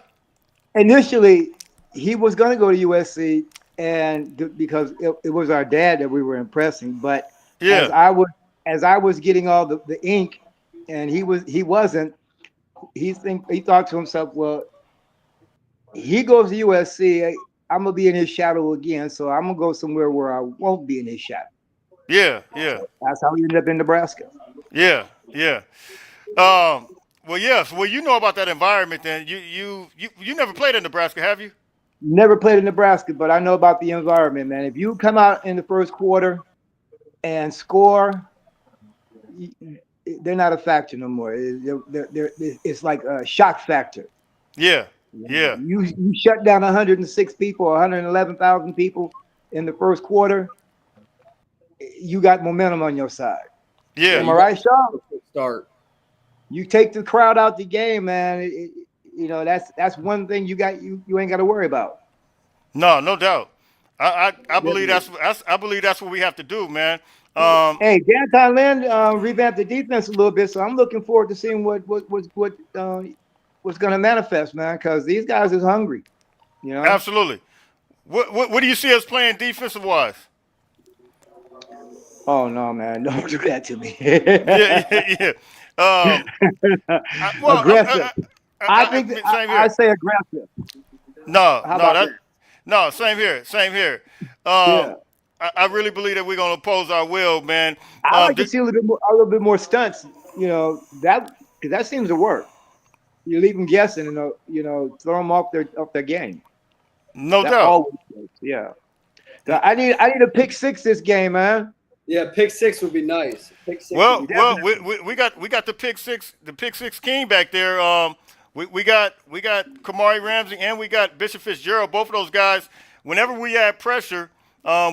Speaker 6: Initially, he was going to go to USC, and because it was our dad that we were impressing. But
Speaker 3: yeah,
Speaker 6: as I was getting all the ink, and he wasn't. He thought to himself, well, he goes to USC, I'm gonna be in his shadow again, so I'm gonna go somewhere where I won't be in his shadow.
Speaker 3: Yeah.
Speaker 6: So that's how he ended up in Nebraska.
Speaker 3: Yeah. Well, yes. Well, you know about that environment. Then you never played in Nebraska, have you?
Speaker 6: Never played in Nebraska, but I know about the environment, man. If you come out in the first quarter and score, they're not a factor no more. It's like a shock factor.
Speaker 3: Yeah.
Speaker 6: You shut down 106 people, 111,000 people in the first quarter. You got momentum on your side.
Speaker 3: Yeah.
Speaker 6: Am I right, Sean?
Speaker 4: Start.
Speaker 6: You take the crowd out the game, man. That's one thing you ain't got to worry about.
Speaker 3: No doubt. I believe that's what we have to do, man.
Speaker 6: Hey, Danton Lynn revamped the defense a little bit, so I'm looking forward to seeing what's going to manifest, man. Because these guys is hungry.
Speaker 3: Absolutely. What do you see us playing defensive wise?
Speaker 6: Oh no, man! Don't do that to me.
Speaker 3: Yeah.
Speaker 6: Aggressive. I say aggressive.
Speaker 3: No, same here.
Speaker 6: Yeah.
Speaker 3: I really believe that we're going to oppose our will, man.
Speaker 6: I like to see a little bit more stunts. Because that seems to work. You leave them guessing, and throw them off their game.
Speaker 3: No
Speaker 6: that
Speaker 3: doubt.
Speaker 6: Always works. Yeah. So I need a pick six this game, man.
Speaker 4: Yeah, pick six would be nice. Pick six.
Speaker 3: Well, we got the pick six king back there. We got Kamari Ramsey and we got Bishop Fitzgerald. Both of those guys. Whenever we add pressure,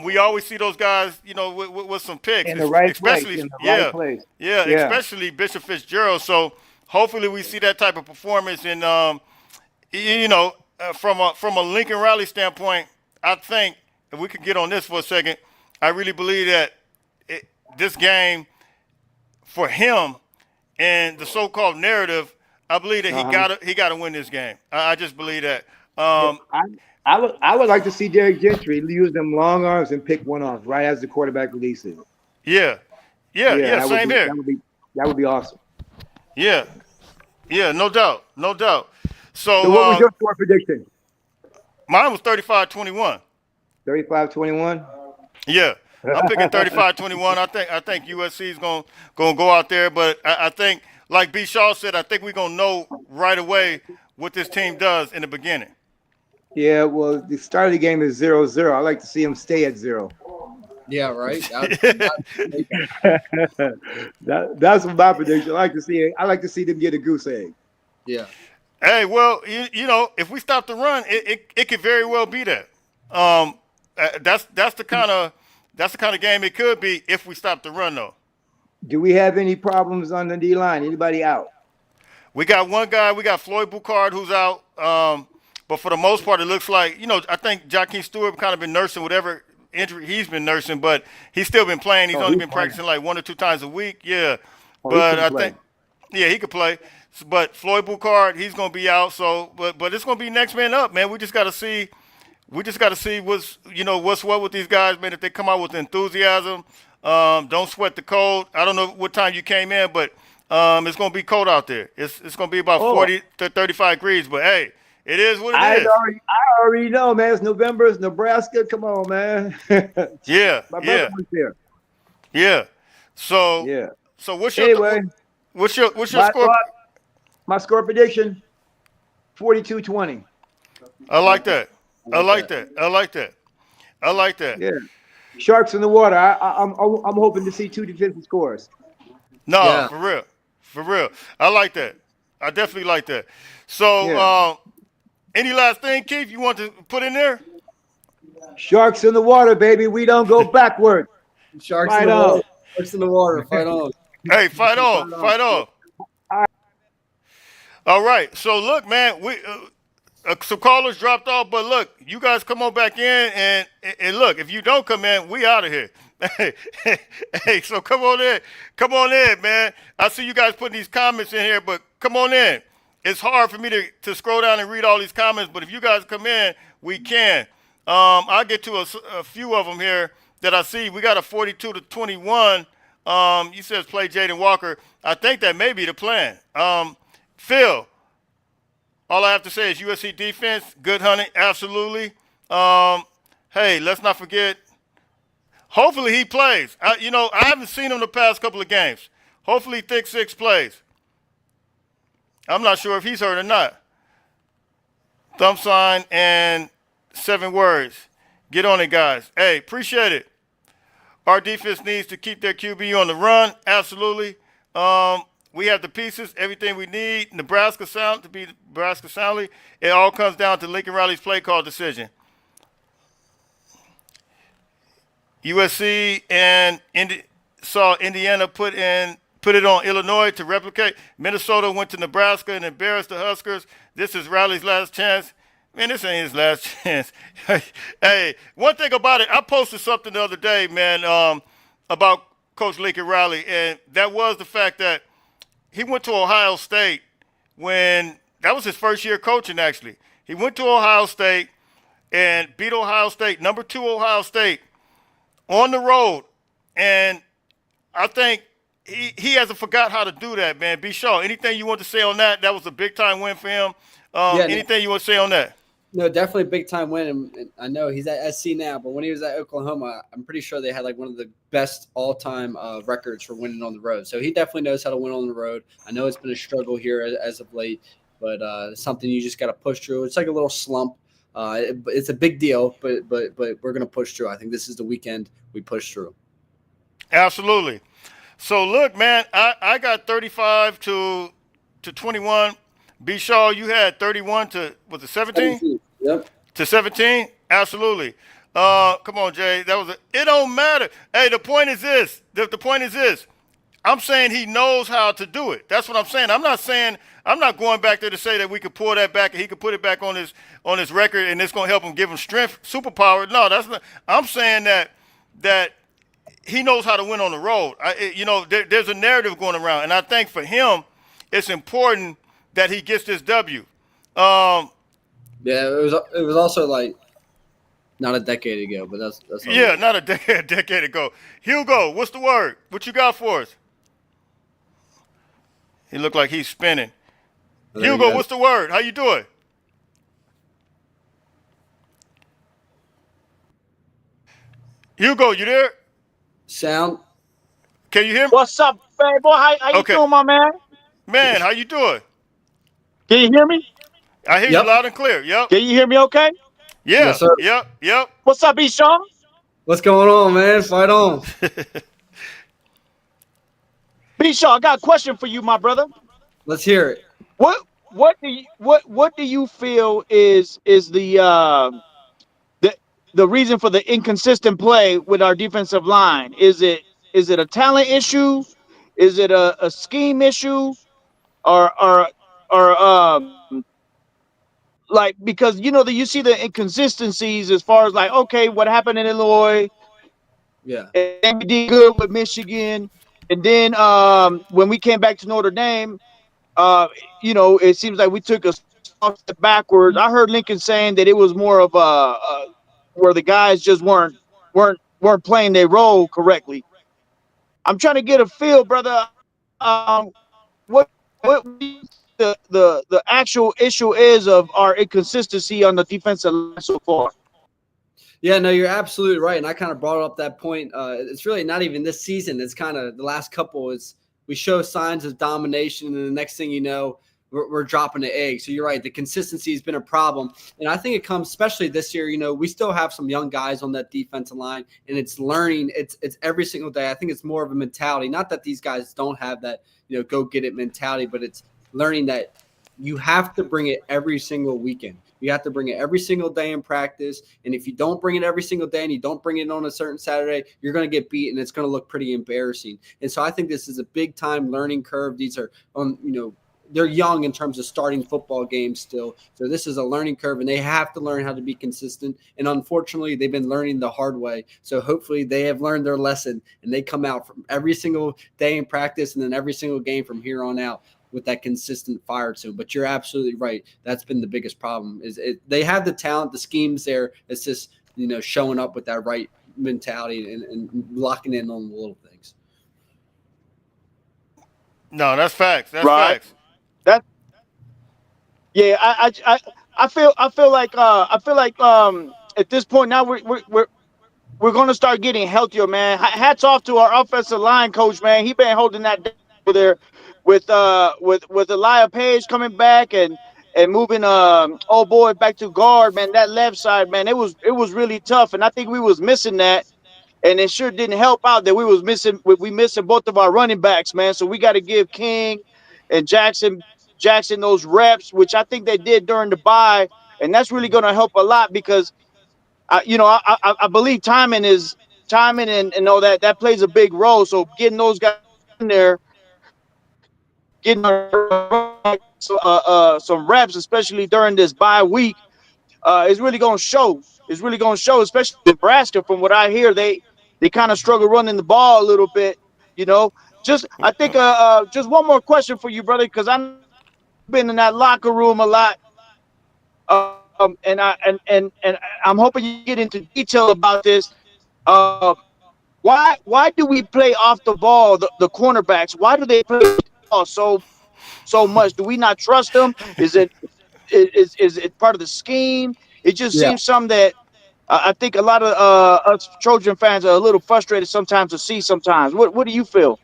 Speaker 3: we always see those guys, with some picks.
Speaker 6: In the right
Speaker 3: place.
Speaker 6: Right place.
Speaker 3: Yeah, especially Bishop Fitzgerald. So hopefully we see that type of performance. And from a Lincoln Riley standpoint, I think if we could get on this for a second, I really believe that this game for him and the so-called narrative, I believe that he got to win this game. I just believe that.
Speaker 6: I would like to see Derek Gentry use them long arms and pick one off right as the quarterback releases.
Speaker 3: Yeah. Same here.
Speaker 6: That would be awesome.
Speaker 3: Yeah, no doubt. So
Speaker 6: what was your score prediction?
Speaker 3: Mine was 35-21.
Speaker 6: 35-21.
Speaker 3: Yeah, I'm picking 35-21. I think USC is gonna go out there, but I think, like B. Shaw said, I think we're gonna know right away what this team does in the beginning.
Speaker 6: Yeah, well, the start of the game is 0-0. I like to see them stay at 0.
Speaker 4: Yeah, right.
Speaker 6: That's my prediction. I like to see it. I like to see them get a goose egg.
Speaker 4: Yeah.
Speaker 3: Hey, well, you know, if we stop the run, it could very well be that. That's the kind of game it could be if we stop the run, though.
Speaker 6: Do we have any problems on the D line? Anybody out?
Speaker 3: We got one guy. We got Floyd Bucard who's out. But for the most part, it looks like, you know, I think Jakeem Stewart kind of been nursing whatever injury he's been nursing, but he's still been playing. He's only been practicing like 1 or 2 times a week. Yeah, but I think, yeah, he could play. But Floyd Bucard, he's going to be out. So, but it's going to be next man up, man. We just got to see. We just got to see what's what with these guys, man. If they come out with enthusiasm, don't sweat the cold. I don't know what time you came in, but it's going to be cold out there. It's going to be about 40 to 35 degrees. But hey, it is what it is.
Speaker 6: I already know, man. It's November. It's Nebraska. Come on, man.
Speaker 3: Yeah,
Speaker 6: My brother was there.
Speaker 3: yeah. So
Speaker 6: Yeah.
Speaker 3: So what's your
Speaker 6: Anyway,
Speaker 3: score?
Speaker 6: My score prediction: 42-20.
Speaker 3: I like that. I like that. I like that. I like that.
Speaker 6: Yeah. Sharks in the water. I'm hoping to see 2 defensive scores.
Speaker 3: No,
Speaker 4: Yeah.
Speaker 3: for real. For real. I like that. I definitely like that. So,
Speaker 6: Yeah.
Speaker 3: any last thing, Keith, you want to put in there?
Speaker 6: Sharks in the water, baby. We don't go backward.
Speaker 4: Sharks
Speaker 6: Fight
Speaker 4: in the
Speaker 6: on.
Speaker 4: water. Sharks in the water. Fight on.
Speaker 3: Hey, fight on. Fight on. All right. So, look, man, we some callers dropped off, but look, you guys come on back in, and look, if you don't come in, we out of here. Hey, so come on in, man. I see you guys putting these comments in here, but come on in. It's hard for me to scroll down and read all these comments, but if you guys come in, we can. I'll get to a few of them here that I see. We got a 42-21. You says play Jaden Walker. I think that may be the plan. Phil, all I have to say is USC defense, good hunting, absolutely. Hey, let's not forget. Hopefully he plays. I haven't seen him the past couple of games. Hopefully Thick Six plays. I'm not sure if he's hurt or not. Thumb sign and 7 words. Get on it, guys. Hey, appreciate it. Our defense needs to keep their QB on the run. Absolutely. We have the pieces, everything we need. Nebraska soundly. It all comes down to Lincoln Riley's play call decision. USC and saw Indiana put it on Illinois to replicate. Minnesota went to Nebraska and embarrassed the Huskers. This is Riley's last chance. Man, this ain't his last chance. Hey, one thing about it, I posted something the other day, man, about Coach Lincoln Riley, and that was the fact that he went to Ohio State when that was his first year coaching, actually. He went to Ohio State and beat Ohio State, number 2 Ohio State, on the road. And I think he hasn't forgot how to do that, man. B. Shaw, anything you want to say on that? That was a big-time win for him. Anything you want to say on that?
Speaker 4: No, definitely a big-time win. And I know he's at SC now, but when he was at Oklahoma, I'm pretty sure they had like one of the best all-time records for winning on the road. So he definitely knows how to win on the road. I know it's been a struggle here as of late, but it's something you just got to push through. It's like a little slump. It's a big deal, but we're going to push through. I think this is the weekend we push through.
Speaker 3: Absolutely. So, look, man, I got 35 to 21. B. Shaw, you had 31 to, was it 17?
Speaker 4: Yep.
Speaker 3: To 17? Absolutely. Come on, Jay. It don't matter. Hey, the point is this. The point is this. I'm saying he knows how to do it. That's what I'm saying. I'm not going back there to say that we could pull that back and he could put it back on his record and it's going to help him give him strength, superpower. No, that's not. I'm saying that he knows how to win on the road. There's a narrative going around, and I think for him, it's important that he gets this W.
Speaker 4: Yeah, it was also like not a decade ago, but that's
Speaker 3: yeah, not a decade ago. Hugo, what's the word? What you got for us? He looked like he's spinning. Hugo, what's the word? How you doing? Hugo, you there?
Speaker 4: Sound.
Speaker 3: Can you hear me?
Speaker 2: What's up, baby boy? How you
Speaker 3: Okay.
Speaker 2: doing, my man?
Speaker 3: Man, how you doing?
Speaker 2: Can you hear me?
Speaker 3: I hear you
Speaker 4: Yep.
Speaker 3: loud and clear. Yep.
Speaker 2: Can you hear me okay?
Speaker 3: Yeah.
Speaker 4: Yes, sir.
Speaker 3: Yep.
Speaker 2: What's up, B. Sean?
Speaker 4: What's going on, man? Fight on.
Speaker 2: B. Sean, I got a question for you, my brother.
Speaker 4: Let's hear it.
Speaker 2: What do you feel is the the reason for the inconsistent play with our defensive line? Is it a talent issue? Is it a scheme issue? Or like, because you see the inconsistencies as far as like, okay, what happened in Illinois,
Speaker 4: Yeah.
Speaker 2: and we did good with Michigan, and then when we came back to Notre Dame, it seems like we took a small step backwards. I heard Lincoln saying that it was more of a where the guys just weren't playing their role correctly. I'm trying to get a feel, brother. What the actual issue is of our inconsistency on the defensive line so far?
Speaker 4: Yeah, no, you're absolutely right. And I kind of brought up that point. It's really not even this season. It's kind of the last couple is we show signs of domination. And the next thing you know, we're dropping the egg. So you're right. The consistency has been a problem. And I think it comes, especially this year, we still have some young guys on that defensive line and it's learning. It's every single day. I think it's more of a mentality. Not that these guys don't have that, go get it mentality, but it's learning that you have to bring it every single weekend. You have to bring it every single day in practice. And if you don't bring it every single day and you don't bring it on a certain Saturday, you're going to get beat and it's going to look pretty embarrassing. And so I think this is a big time learning curve. These are they're young in terms of starting football games still. So this is a learning curve and they have to learn how to be consistent. And unfortunately, they've been learning the hard way. So hopefully they have learned their lesson and they come out from every single day in practice and then every single game from here on out with that consistent fire to. But you're absolutely right. That's been the biggest problem is they have the talent, the schemes there. It's just, showing up with that right mentality and locking in on the little things.
Speaker 3: No, that's facts. That's
Speaker 2: Right.
Speaker 3: facts.
Speaker 2: That Yeah, I feel like at this point now we're going to start getting healthier, man. Hats off to our offensive line coach, man. He been holding that down over there with Elijah Page coming back and moving old boy back to guard, man. That left side, man, it was really tough, and I think we was missing that, and it sure didn't help out that we missing both of our running backs, man. So we got to give King and Jackson those reps, which I think they did during the bye, and that's really going to help a lot because I believe timing and all that plays a big role. So getting those guys in there, getting some reps, especially during this bye week, is really going to show. It's really going to show, especially Nebraska. From what I hear, they kind of struggle running the ball a little bit. I think just one more question for you, brother, because I've been in that locker room a lot. And I'm hoping you get into detail about this. Uh, why do we play off the ball, the cornerbacks? Why do they play off the ball so much? Do we not trust them? Is it part of the scheme? It just
Speaker 4: Yeah.
Speaker 2: seems something that I think a lot of us Trojan fans are a little frustrated sometimes to see. Sometimes, what do you feel?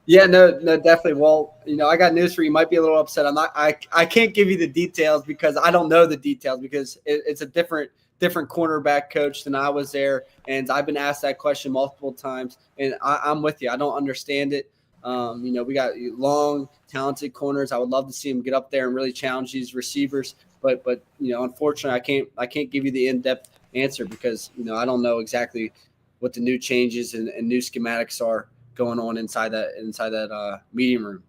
Speaker 4: Yeah, no, definitely. Well, I got news for you. You might be a little upset. I can't give you the details because I don't know the details because it's a different cornerback coach than I was there. And I've been asked that question multiple times and I'm with you. I don't understand it. We got long, talented corners. I would love to see them get up there and really challenge these receivers. But unfortunately I can't give you the in-depth answer because, I don't know exactly what the new changes and new schematics are going on inside that meeting room.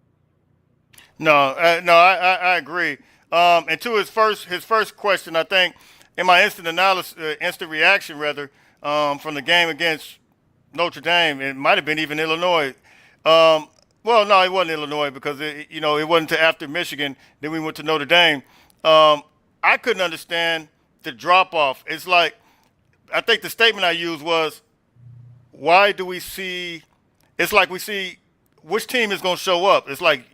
Speaker 3: No, I agree. And to his first question, I think in my instant reaction rather, from the game against Notre Dame, it might have been even Illinois. Well, no, it wasn't Illinois because it wasn't until after Michigan. Then we went to Notre Dame. I couldn't understand the drop off. It's like I think the statement I used was, why do we see? It's like we see which team is going to show up. It's like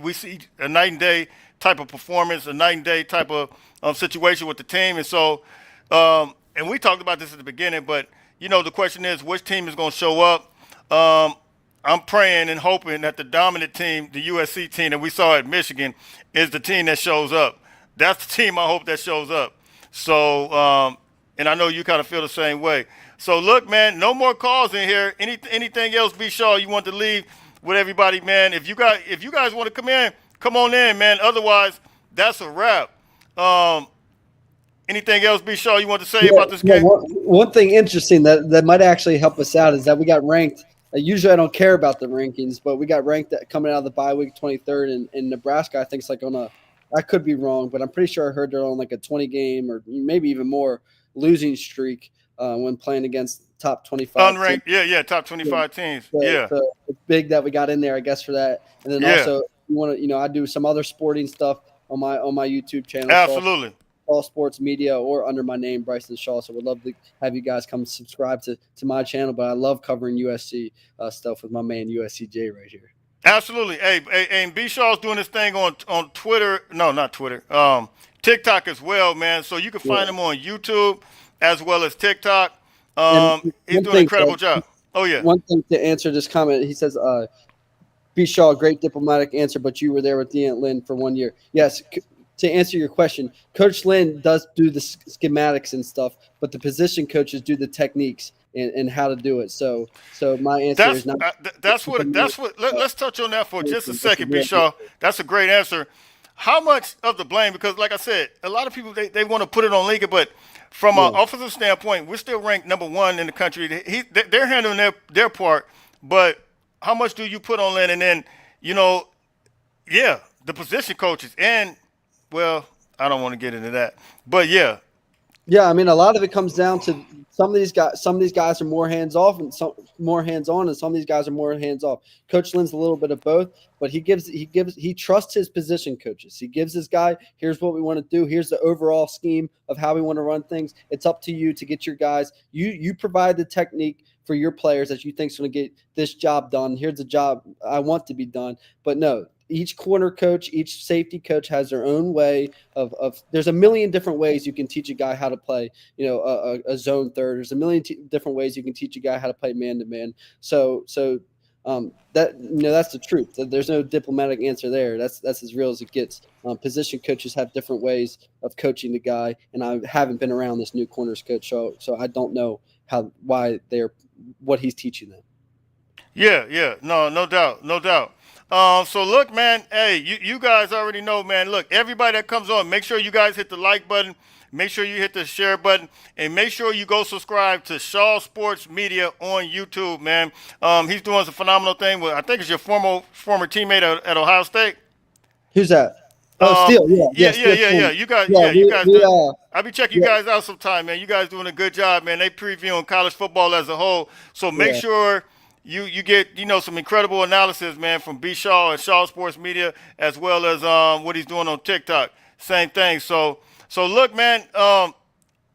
Speaker 3: we see a night and day type of performance, a night and day type of situation with the team. And so, and we talked about this at the beginning, but the question is which team is going to show up. I'm praying and hoping that the dominant team, the USC team that we saw at Michigan, is the team that shows up. That's the team I hope that shows up. So, and I know you kind of feel the same way. So, look, man, no more calls in here. Anything else, B. Shaw, you want to leave with everybody, man? If you guys want to come in, come on in, man. Otherwise, that's a wrap. Anything else, B. Shaw, you want to say about this game?
Speaker 4: One thing interesting that might actually help us out is that we got ranked. Usually I don't care about the rankings, but we got ranked coming out of the bye week 23rd in Nebraska. I think it's like I could be wrong, but I'm pretty sure I heard they're on like a 20-game or maybe even more losing streak when playing against top 25.
Speaker 3: Unranked, yeah, top 25 teams.
Speaker 4: So it's big that we got in there, I guess, for that. And then also, you want to, I do some other sporting stuff on my YouTube channel.
Speaker 3: Absolutely.
Speaker 4: All sports media or under my name, Bryson Shaw. So we'd love to have you guys come subscribe to my channel. But I love covering USC stuff with my man USCJ right here.
Speaker 3: Absolutely. Hey, and B. Shaw's doing this thing on Twitter. No, not Twitter. TikTok as well, man. So you can find him on YouTube as well as TikTok. He's doing an incredible job. Oh, yeah.
Speaker 4: One thing to answer this comment, he says, B. Shaw, great diplomatic answer, but you were there with Dean Lynn for 1 year. Yes. To answer your question, Coach Lynn does do the schematics and stuff, but the position coaches do the techniques and how to do it. So my answer is not.
Speaker 3: That's what. Let's touch on that for just a second, B. Shaw. That's a great answer. How much of the blame? Because, like I said, a lot of people they want to put it on Liga, but from an offensive standpoint, we're still ranked number 1 in the country. They're handling their part, but how much do you put on Lynn? And then the position coaches and. Well, I don't want to get into that, but yeah.
Speaker 4: I mean, a lot of it comes down to some of these guys are more hands off and some more hands on, and some of these guys are more hands off. Coach Lynn's a little bit of both, but he trusts his position coaches. He gives his guy, here's what we want to do. Here's the overall scheme of how we want to run things. It's up to you to get your guys. You provide the technique for your players that you think is going to get this job done. Here's the job I want to be done. But no. Each corner coach, each safety coach has their own way of there's a million different ways you can teach a guy how to play, a zone third. There's a million different ways you can teach a guy how to play man-to-man. So that's the truth. There's no diplomatic answer there. That's as real as it gets. Position coaches have different ways of coaching the guy, and I haven't been around this new corners coach, so I don't know what he's teaching them.
Speaker 3: Yeah. No doubt. So look, man, hey, you guys already know, man. Look, everybody that comes on, make sure you guys hit the like button, make sure you hit the share button, and make sure you go subscribe to Shaw Sports Media on YouTube, man. He's doing some phenomenal thing with, I think it's your former teammate at Ohio State.
Speaker 4: Who's that? Steele.
Speaker 3: Yeah. You guys. I'll be checking you guys out sometime, man. You guys doing a good job, man. They previewing college football as a whole, so make sure. You get some incredible analysis, man, from B. Shaw and Shaw Sports Media, as well as what he's doing on TikTok. Same thing. So look, man.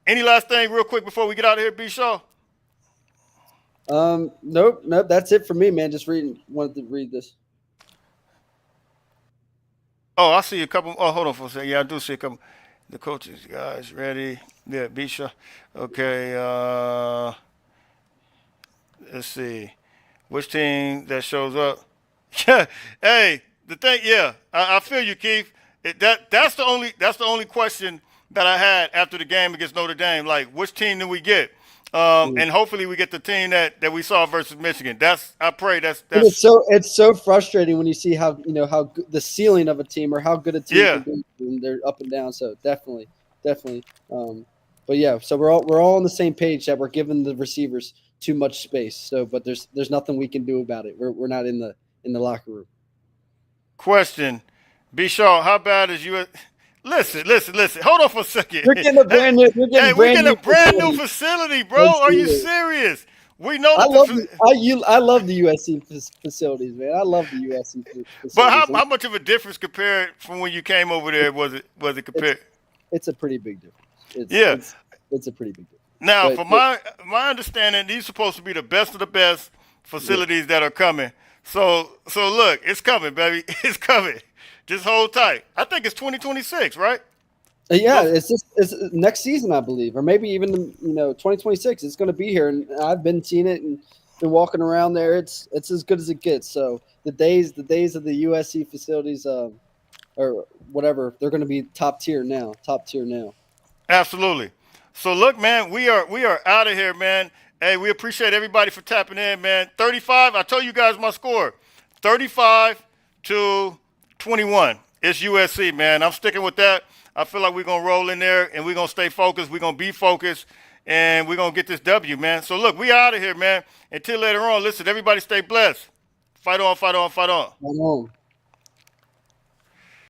Speaker 3: Any last thing, real quick, before we get out of here, B. Shaw?
Speaker 4: Nope. That's it for me, man. Just wanted to read this.
Speaker 3: Oh, I see a couple. Oh, hold on for a second. Yeah, I do see a couple. The coaches, guys, ready? Yeah, B. Shaw. Okay. Let's see. Which team that shows up? Yeah, hey, the thing, I feel you, Keith. That's the only question that I had after the game against Notre Dame. Like, which team do we get? And hopefully we get the team that we saw versus Michigan. I pray that's.
Speaker 4: It's so frustrating when you see how the ceiling of a team or how good a team can be when they're up and down. So definitely. But yeah, so we're all on the same page that we're giving the receivers too much space. So, but there's nothing we can do about it. We're not in the locker room.
Speaker 3: Question, B. Shaw, how bad is you? Listen. Hold on for a second.
Speaker 4: We're getting a brand new. We're getting
Speaker 3: a brand new facility, bro. Are you serious? We know.
Speaker 4: I love the USC facilities, man. I love the USC facilities.
Speaker 3: But how much of a difference compared from when you came over there was it compared?
Speaker 4: It's a pretty big difference. It's a pretty big difference.
Speaker 3: Now, from my understanding, these are supposed to be the best of the best facilities that are coming. So look, it's coming, baby. It's coming. Just hold tight. I think it's 2026, right?
Speaker 4: Yeah, it's next season, I believe, or maybe even 2026. It's going to be here, and I've been seeing it and been walking around there. It's as good as it gets. So the days of the USC facilities, or whatever, they're going to be top tier now. Top tier now.
Speaker 3: Absolutely. So look, man, we are out of here, man. Hey, we appreciate everybody for tapping in, man. 35. I told you guys my score. 35-21. It's USC, man. I'm sticking with that. I feel like we're gonna roll in there and we're gonna stay focused. We're gonna be focused, and we're gonna get this W, man. So look, we out of here, man. Until later on, listen, everybody stay blessed. Fight on, fight on, fight on.
Speaker 4: Right on.